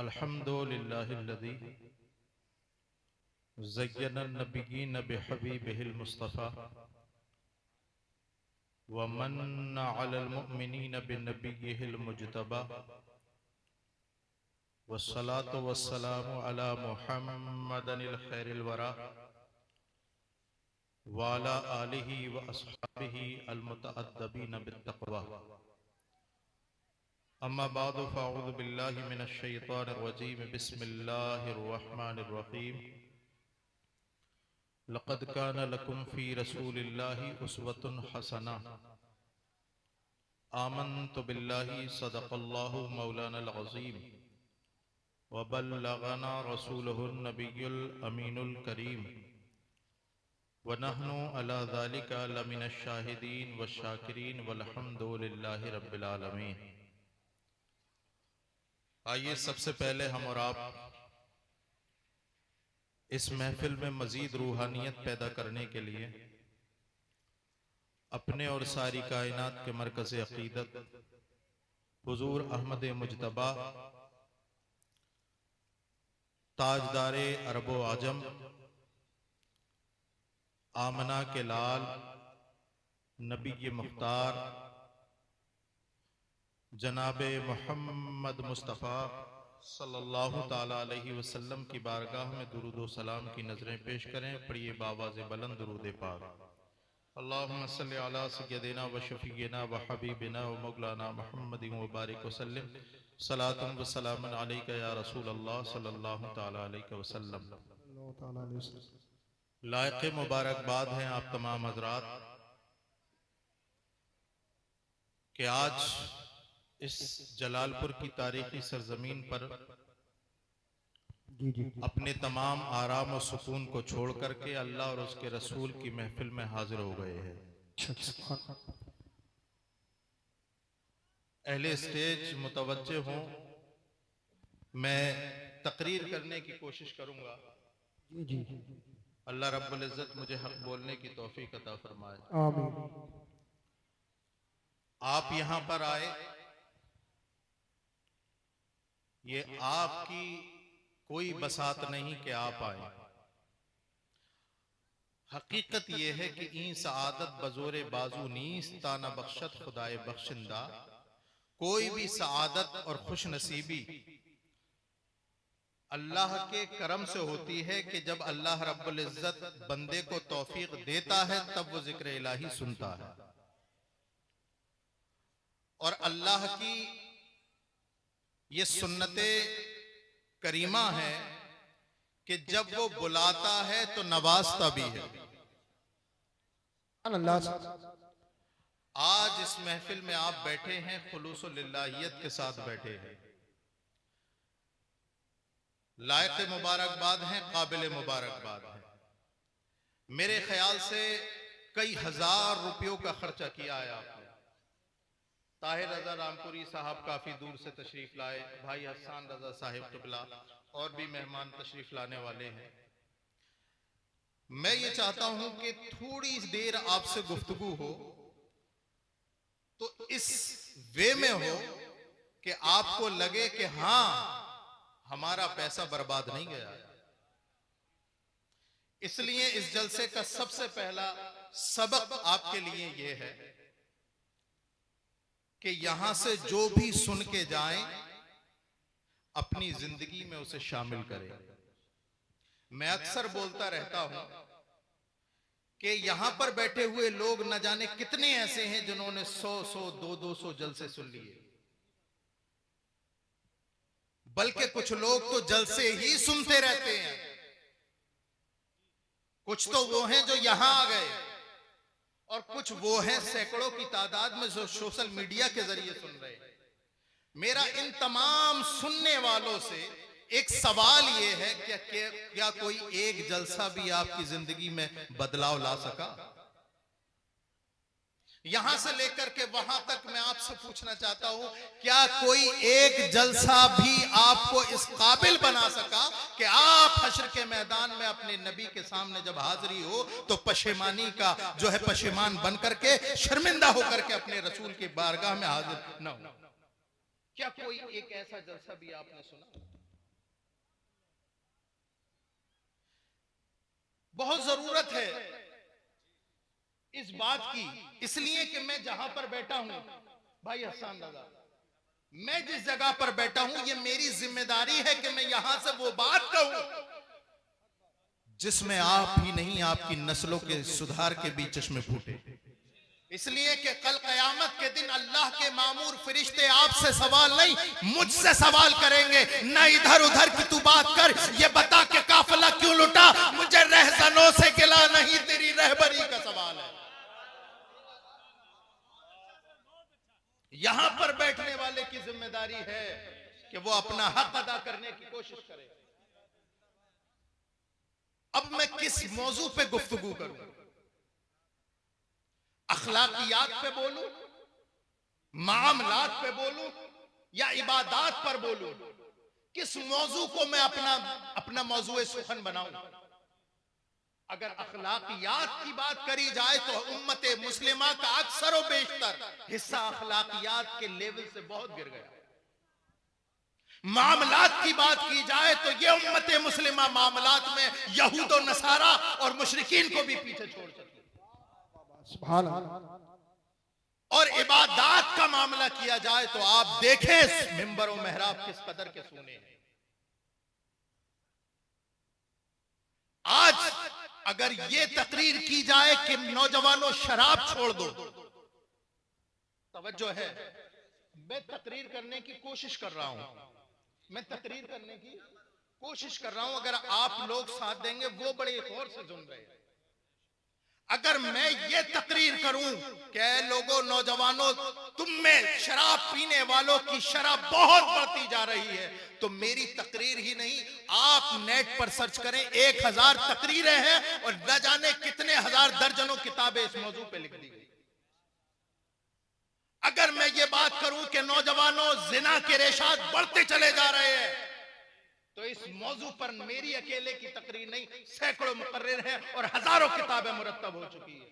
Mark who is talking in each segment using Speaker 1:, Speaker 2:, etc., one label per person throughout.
Speaker 1: अल्हम्दुलिल्लाहिल्लज़ी ज़य्यना नबिय्यीन बिहबीबिहिल मुस्तफ़ा व मन्ना अलल मुअमिनीन बिनबिय्यिहिल मुज्तबा वस्सलातु वस्सलामु अला मुहम्मदिल खैरिल वरा व अला आलिहि व अस्हाबिहि अल मुतअद्दिबीन बित्तक़वा। अम्मा बादु फ़अऊज़ु बिल्लाहि मिनश शैतानिर रजीम। बिस्मिल्लाहिर रहमानिर रहीम। लक़द कान लकुम फ़ी रसूलिल्लाहि उस्वतुन हसना। आमन्तु बिल्लाहि सदक़ल्लाहु मौलानल अज़ीम व बल्लगना रसूलुहुन नबियुल अमीनुल करीम व नहनु अला ज़ालिका लमिनश शाहिदीन व शाकिरीन वल्हम्दुलिल्लाहि रब्बिल आलमीन। आइए सबसे पहले हम और आप इस महफिल में मजीद रूहानियत पैदा करने के लिए अपने और सारी कायनात के मरकज़ अक़ीदत हुज़ूर अहमद मुज्तबा ताजदारे अरब व आजम आमना के लाल नबी मुख्तार जनाबे मोहम्मद मुस्तफ़ा सल्लल्लाहु ताला अलैहि वसल्लम की बारगाह में दुरूद व सलाम की नजरें पेश करें। पढ़िए बावाज़ बुलंद दुरूद पाक। अल्लाहुम्मा सल्लि अला सय्यदिना व शफ़ीना व हबीबिना व मौलाना मुहम्मदिन व बारिक व सल्लिम सलातुन व सलामुन अलैका या रसूल अल्लाह सल्लल्लाहु ताला अलैहि वसल्लम। लायक़ मुबारकबाद हैं आप तमाम हज़रात कि आज इस जलालपुर की तारीखी सरजमीन पर अपने तमाम आराम और सुकून को छोड़ करके अल्लाह और उसके रसूल की महफिल में हाजिर हो गए हैं। अहले स्टेज मुतवज्जे हों, मैं तकरीर करने की कोशिश करूंगा। अल्लाह रब्बुल इज्जत मुझे हक बोलने की तौफीक अता फरमाए। आमीन। आप यहां पर आए, ये आपकी कोई बसात नहीं कि आप आए। हकीकत यह है कि ई सआदत बजोरे बाजू नीस ताना बख्शत खुदाए बख्शिंदा। कोई भी सआदत और खुश नसीबी अल्लाह के करम से होती है कि जब अल्लाह रब्बुल इज्जत बंदे को तौफीक देता है तब वो जिक्र इलाही सुनता है। और अल्लाह की ये सुन्नते करीमा है कि जब वो बुलाता है तो नवाजता भी है। आज इस महफिल में आप बैठे हैं, खुलूसो लिल्लाहियत के साथ बैठे हैं। लायक मुबारकबाद हैं, काबिल मुबारकबाद हैं। मेरे ख्याल से कई हजार रुपयों का खर्चा किया है आपने। ताहिर रजा रामपुरी साहब काफी दूर से तशरीफ लाए, भाई हसन रजा साहिब किबला और भी मेहमान तशरीफ लाने वाले हैं। मैं ये चाहता हूं कि थोड़ी देर आपसे गुफ्तगू हो तो इस वे में हो कि आपको लगे कि हां हमारा पैसा बर्बाद नहीं गया। इसलिए इस जलसे का सबसे पहला सबक आपके लिए यह है कि यहां से जो भी सुन के जाएं अपनी जिंदगी में उसे शामिल करें। मैं अक्सर बोलता रहता हूं कि यहां पर बैठे हुए लोग न जाने कितने ऐसे हैं जिन्होंने 100 200 जलसे सुन लिए, बल्कि कुछ लोग तो जलसे ही सुनते रहते हैं। कुछ तो वो हैं जो यहां आ गए और कुछ वो हैं सैकड़ों की तादाद में जो सोशल मीडिया के जरिए सुन रहे हैं। मेरा इन तमाम सुनने वालों से एक सवाल ये है कि क्या कोई एक जलसा भी आपकी जिंदगी में बदलाव ला सका? यहां से लेकर के वहां तक मैं आपसे पूछना चाहता हूं, क्या कोई एक जलसा भी आपको इस काबिल बना सका कि आप हश्र के मैदान में अपने नबी के सामने जब हाजिरी हो तो पशेमानी का जो है पशेमान बन करके शर्मिंदा होकर के अपने रसूल की बारगाह में हाजिर न हो? क्या कोई एक ऐसा जलसा भी आपने सुना? बहुत जरूरत है इस बात की, इसलिए कि मैं जहां पर बैठा हूं भाई हसन रजा, मैं जिस जगह पर बैठा हूं ये मेरी जिम्मेदारी है कि मैं यहां से वो बात कहूं जिसमें आप ही नहीं आपकी नस्लों के सुधार के भी चश्मे फूटे। इसलिए कि कल कयामत के दिन अल्लाह के मामूर फरिश्ते आपसे सवाल नहीं मुझसे सवाल करेंगे, ना इधर उधर की तू बात कर, ये बता के काफिला क्यों लुटा, मुझे रहजनों से गिला नहीं तेरी रहबरी का सवाल है। यहां पर बैठने वाले की जिम्मेदारी है कि वो अपना हक अदा करने की कोशिश करे। अब मैं किस मौजू पे गुफ्तगू करूं, अखलाकियात पे बोलूं, मामलात पे बोलूं या इबादात पर बोलूं, किस मौजू को मैं अपना मौजू सुखन बनाऊं। अगर अखलाकियात की बात करी जाए तो उम्मत मुस्लिमा का अक्सर और बेशतर हिस्सा अखलाकियात के लेवल से बहुत गिर गया। मामलात की बात की जाए तो ये उम्मत मुस्लिमा मामलात में यहूद और नसारा और मुशरिकीन को भी पीछे छोड़ सकी। सुभान अल्लाह। और इबादात का मामला किया जाए तो आप देखें मिंबर और मेहराब किस कदर के सोने हैं। आज अगर ये तकरीर की जाए कि नौजवानों शराब छोड़ दो, तवज्जो है, मैं तकरीर करने की कोशिश कर रहा हूं, मैं तकरीर करने की कोशिश कर रहा हूं, अगर आप लोग साथ देंगे वो बड़े गौर से सुन रहे हैं। अगर मैं ये तकरीर करूं कि लोगों नौजवानों तुम में शराब पीने वालों की शराब बहुत बढ़ती जा रही है, तो मेरी तकरीर ही नहीं, आप नेट पर सर्च करें 1000 तकरीरें हैं और न जाने कितने हजार दर्जनों किताबें इस मौजू पे लिख दी गई। अगर मैं ये बात करूं कि नौजवानों जिना के रेशात बढ़ते चले जा रहे हैं, तो इस मौजू पर मेरी अकेले की तकरीर नहीं, सैकड़ों मुकर्रिर हैं और हजारों किताबें मुरत्तब हो चुकी है।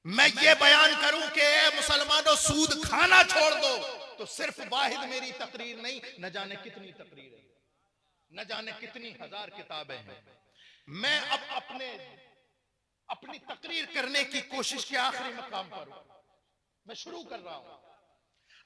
Speaker 1: मैं ये बयान करूं कि मुसलमानों सूद खाना छोड़ दो, तो सिर्फ वाहिद मेरी तकरीर नहीं, न जाने कितनी तकरीर है, न जाने कितनी हजार किताबें हैं। मैं अब अपनी तकरीर करने की कोशिश के आखिरी मकाम पर मैं शुरू कर रहा हूं।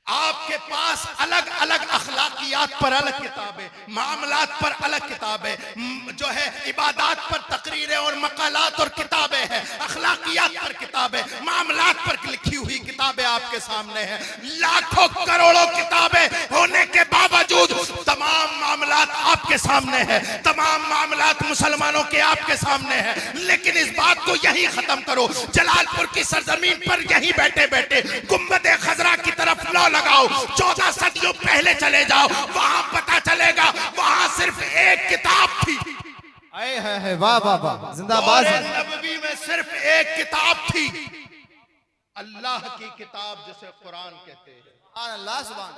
Speaker 1: आपके पास अलग अलग अखलाकियात पर अलग किताबें, मामलात पर अलग किताबें, जो है इबादात पर तकरीरें और मकालात और किताबें हैं, अखलाकियात पर किताबें, मामलात पर लिखी हुई किताबें आपके सामने हैं। लाखों करोड़ों किताबें होने के बावजूद तमाम मामलात आपके सामने हैं, तमाम मामलात मुसलमानों के आपके सामने हैं। लेकिन इस बात को यही खत्म करो, जलालपुर की सरजमीन पर यही बैठे बैठे गुंबद खजरा की तरफ लगाओ, 14 सदियों पहले चले जाओ, वहां पता चलेगा वहां सिर्फ एक किताब थी।
Speaker 2: आए है वाह वाह वाह, जिंदाबाद।
Speaker 1: नबवी में सिर्फ एक किताब थी, अल्लाह की किताब जिसे कुरान कहते हैं।
Speaker 2: अल्लाह सुभान।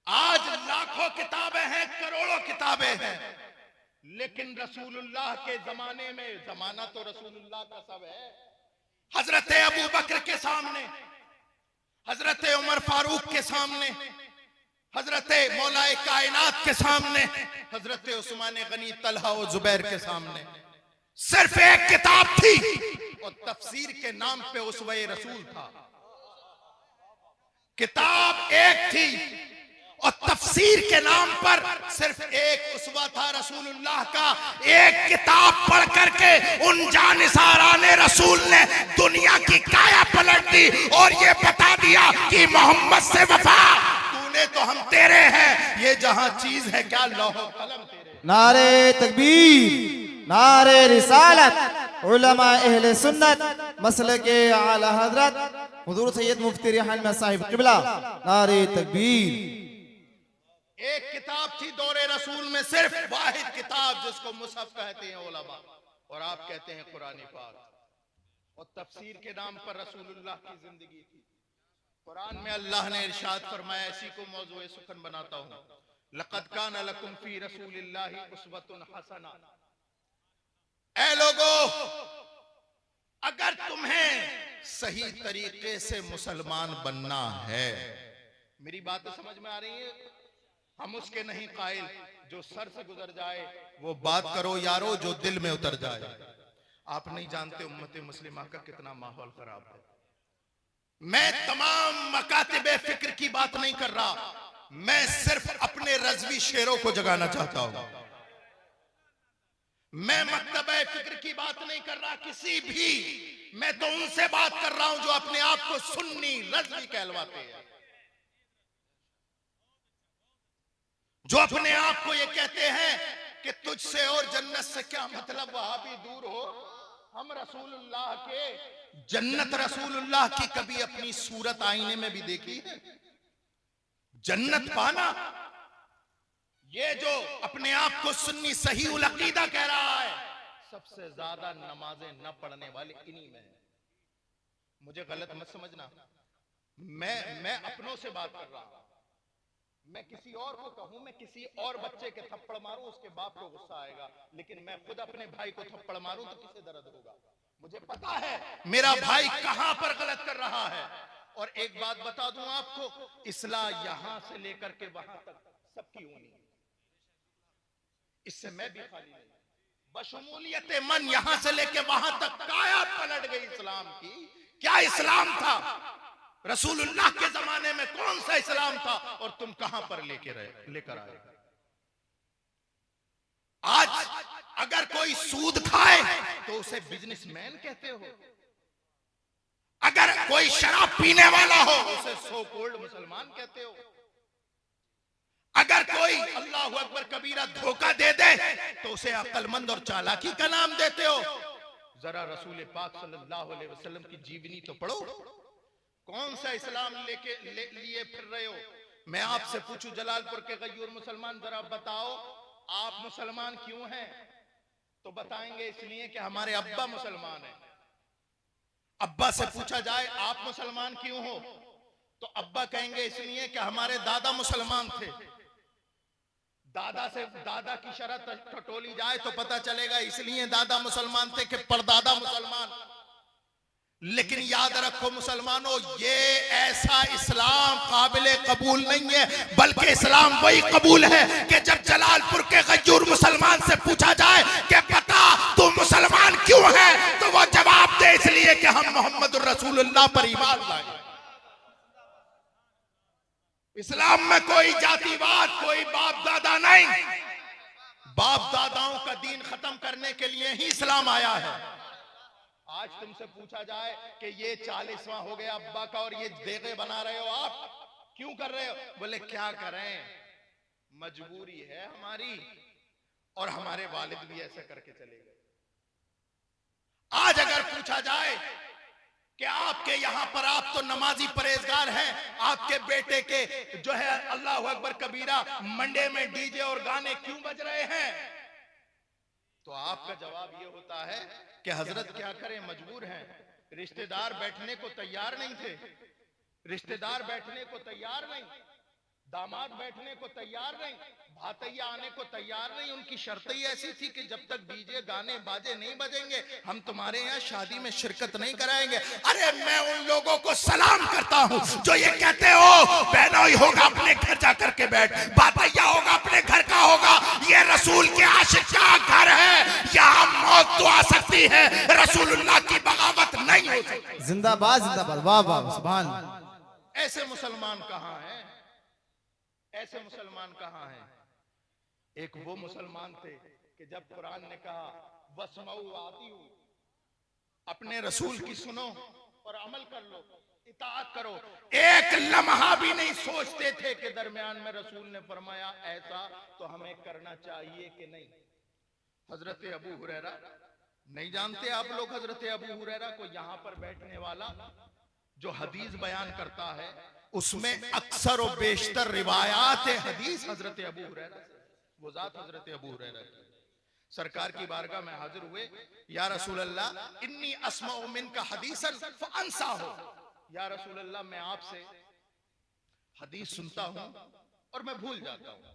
Speaker 1: आज लाखों किताबें हैं, करोड़ों किताबें हैं, लेकिन रसूलुल्लाह के जमाने में, जमाना तो रसूलुल्लाह का सब है, हजरत अबू बकर के सामने, हजरत उमर फारूक के सामने, हजरत मौलाए कायनात के सामने, हजरत उस्मान गनी तलहा और जुबैर के सामने सिर्फ एक किताब थी, और तफसीर के नाम पे उसवे रसूल था। किताब एक थी और तफसीर के नाम पर सिर्फ एक उसवा था रसूलुल्लाह का। एक किताब पढ़ करके उन जानिसाराने रसूल ने दुनिया की काया पलट दी और ये बता दिया कि मोहम्मद से वफा, तूने तो हम तेरे हैं, ये जहां चीज है क्या लौह कलम तेरे।
Speaker 2: नारे तकबीर, नारे रिसालत, उलमा अहले सुन्नत मसलके आला हजरत हुजूर सैयद मुफ्ती रिहान साहिब किबला, नारे तकबीर।
Speaker 1: एक किताब थी दौरे रसूल में, सिर्फ वाहिद किताब जिसको मुसहफ कहते हैं उलमा, और आप कहते हैं कुरान पाक, और तफसीर के नाम पर रसूलुल्लाह की जिंदगी थी। कुरान में अल्लाह ने इरशाद फरमाया, इसी को मौजूए सुखन बनाता हूं, लक़द कान लकुम फी रसूलिल्लाहि उस्वतुन हसना। ऐ लोगों, अगर तुम्हें सही तरीके से मुसलमान बनना है, मेरी बात समझ में आ रही है? हम उसके नहीं कायल जो सर से गुजर जाए, वो बात करो यारो जो दिल में उतर जाए। आप नहीं जानते उम्मत मुस्लिमा का कितना माहौल खराब है। मैं तमाम मकातिबे फिक्र की बात नहीं कर रहा, मैं सिर्फ अपने रज़वी शेरों को जगाना चाहता हूं। मैं मकतबे फिक्र की बात नहीं कर रहा किसी भी, मैं तो उनसे बात कर रहा हूं जो अपने आप को सुन्नी रज़वी कहलवाते हैं, जो अपने आप को ये कहते हैं कि तुझसे और जन्नत से क्या मतलब, वहां भी दूर हो। हम रसूलुल्लाह के, जन्नत रसूलुल्लाह की कभी अपनी सूरत आईने में भी देखी है? जन्नत पाना, ये जो अपने आप को सुन्नी सही उल अकीदा कह रहा है, सबसे ज्यादा नमाजें न पढ़ने वाले इन्हीं में है। मुझे गलत मत समझना, मैं अपनों से बात कर रहा हूं। मैं किसी और को कहूं, मैं किसी और बच्चे के थप्पड़ मारूं, उसके बाप को गुस्सा आएगा, लेकिन मैं खुद अपने भाई को थप्पड़ मारूं तो किसे दर्द होगा? मुझे पता है मेरा भाई कहां पर गलत कर रहा है। और एक बात बता दूं आपको, इस्लाह यहां से लेकर के वहां तक सबकी होनी है, इससे मैं भी खाली नहीं। बशमूलियत मन यहां से लेकर वहां तक काया पलट गई इस्लाम की। क्या इस्लाम था? रसूलुल्लाह के जमाने में कौन सा इस्लाम था और तुम कहां पर लेकर आए? आज अगर कोई सूद खाए तो उसे बिजनेसमैन कहते हो, अगर कोई शराब पीने वाला हो उसे सो कोल्ड मुसलमान कहते हो, अगर कोई अल्लाहु अकबर कबीरा धोखा दे दे तो उसे अक्लमंद और चालाकी का नाम देते हो। जरा रसूल पाक सल्लल्लाहु अलैहि वसल्लम की जीवनी तो पढ़ो, कौन सा इस्लाम लिए फिर रहे हो? मैं आपसे पूछूं, जलालपुर के गयूर मुसलमान, जरा बताओ आप मुसलमान क्यों हैं? तो बताएंगे इसलिए कि हमारे अब्बा मुसलमान हैं। अब्बा से पूछा जाए आप मुसलमान क्यों हो, तो अब्बा कहेंगे इसलिए कि हमारे दादा मुसलमान थे। दादा की शरत टटोली जाए तो पता चलेगा इसलिए दादा मुसलमान थे कि परदादा मुसलमान। लेकिन याद रखो मुसलमानों, ये ऐसा इस्लाम काबिल कबूल नहीं है, बल्कि इस्लाम वही कबूल है कि जब जलालपुर के गयूर मुसलमान से पूछा जाए कि बता तू मुसलमान क्यों है, तो वो जवाब दे इसलिए कि हम मोहम्मद रसूलुल्लाह पर ईमान लाए। इस्लाम में कोई जातिवाद, कोई बाप दादा नहीं। बाप दादाओं का दीन खत्म करने के लिए ही इस्लाम आया है। आज तुमसे पूछा जाए कि ये 40वां हो गया अब्बा का और ये देगे बना रहे हो, आप क्यों कर रहे हो? बोले क्या करें, मजबूरी है हमारी, और हमारे वालिद भी ऐसे करके चले गए। आज अगर पूछा जाए कि आपके यहां पर, आप तो नमाजी परहेजगार हैं, आपके बेटे के जो है अल्लाह अकबर कबीरा मंडे में डीजे और गाने क्यों बज रहे हैं, तो आपका जवाब ये होता है कि हजरत क्या करें, मजबूर हैं। रिश्तेदार बैठने को तैयार नहीं थे, रिश्तेदार बैठने को तैयार नहीं, दामाद बैठने को तैयार नहीं, भातैया आने को तैयार नहीं। उनकी शर्त ही ऐसी थी कि जब तक डीजे गाने बाजे नहीं बजेंगे हम तुम्हारे यहाँ शादी में शिरकत नहीं कराएंगे। अरे मैं उन लोगों को सलाम करता हूँ जो ये कहते हो बहनोई होगा अपने घर जा करके बैठ, भातैया होगा अपने घर का होगा, ये रसूल के आशिक का घर है, यहाँ मौत तो आ सकती है, रसूलुल्लाह की बगावत नहीं हो सकती।
Speaker 2: जिंदाबाद जिंदाबाद, वाह वाह सुभान।
Speaker 1: ऐसे मुसलमान कहाँ हैं? ऐसे मुसलमान कहां हैं? एक वो मुसलमान थे कि जब कुरान ने कहा वस्माउ आती हूं, अपने रसूल की सुनो और अमल कर लो, इताअत करो, एक लम्हा भी नहीं सोचते थे कि दरमियान में रसूल ने फरमाया ऐसा तो हमें करना चाहिए कि नहीं। हजरत अबू हुरैरा, नहीं जानते आप लोग हजरत अबू हुरैरा को? यहां पर बैठने वाला जो हदीस बयान करता है उसमें अक्सर और बेशतर रिवायात हदीस हजरत अबू हुरैरा से, वो जात हजरत अबू हुरैरा की। सरकार की बारगाह में हाजिर हुए, या रसूल अल्लाह इन्नी अस्माउ मिनका हदीसन फअंसा हो, या रसूल अल्लाह मैं आपसे हदीस सुनता हूं और मैं भूल जाता हूं,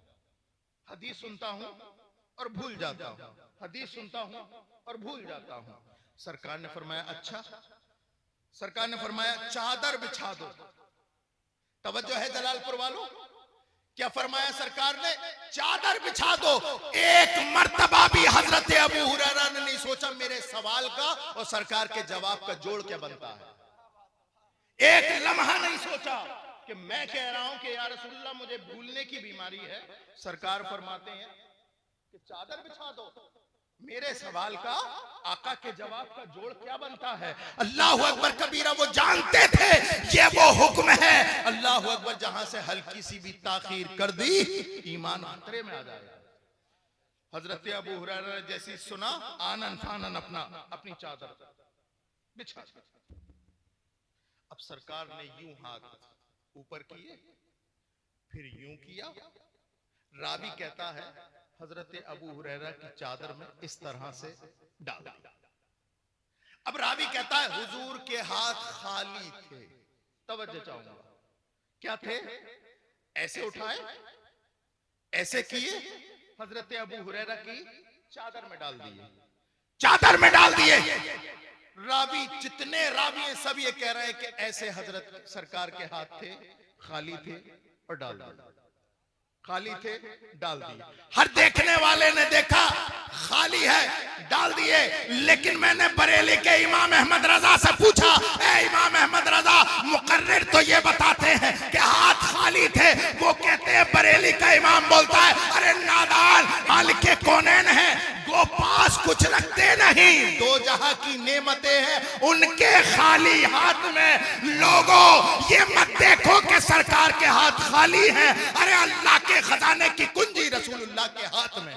Speaker 1: हदीस सुनता हूं और भूल जाता हूं, हदीस सुनता हूं और भूल जाता हूं। सरकार ने फरमाया अच्छा, सरकार ने फरमाया चादर बिछा दो। तवज्जो है जलालपुर वालों, क्या फरमाया सरकार ने? चादर बिछा दो। एक मर्तबा भी हजरत अबू हुरैरा ने नहीं सोचा मेरे सवाल का और सरकार के जवाब का जोड़ क्या बनता है। एक लम्हा नहीं सोचा कि मैं कह रहा हूं कि या रसूलल्लाह मुझे भूलने की बीमारी है। सरकार फरमाते हैं कि चादर बिछा दो। मेरे सवाल का आका के जवाब का जोड़ क्या बनता है? अल्लाह अकबर कबीरा। वो जानते थे ये वो हुक्म है। अल्लाह अकबर। जहां से हल्की सी भी ताखीर कर दी ईमान खतरे में आ जाएगा। हजरत अबू हुरैरा ने जैसी सुना आनन फानन अपनी चादर बिछा दी। अब सरकार ने यूं हाथ ऊपर किए, फिर यूं किया। रावी कहता है हजरत अबू हुरैरा की चादर में इस तरह से डाल दिया। अब रावी कहता है हुजूर के हाथ खाली थे। तवज्जो चाहूंगा, क्या थे? ऐसे उठाए, ऐसे किए, हजरत अबू हुरैरा की चादर में डाल दिए। चादर में डाल दिए। रावी जितने रावी हैं सब ये कह रहे हैं कि ऐसे हजरत सरकार के हाथ थे, खाली थे और डाल दिए। खाली थे, डाल दिए। हर देखने वाले ने देखा खाली है, डाल दिए। लेकिन मैंने बरेली के इमाम अहमद रजा से पूछा, ए इमाम अहमद रजा, मुकर्रिर तो ये बताते हैं कि हाथ खाली थे। वो कहते हैं, बरेली का इमाम बोलता है, अरे नादान, मालिक कौनैन है, वो पास कुछ रखते नहीं। दो जहां की नेमतें हैं उनके खाली हाथ में। लोगों ये मत देखो कि सरकार के हाथ खाली हैं। अरे अल्लाह के खजाने की कुंजी रसूलुल्लाह के हाथ में।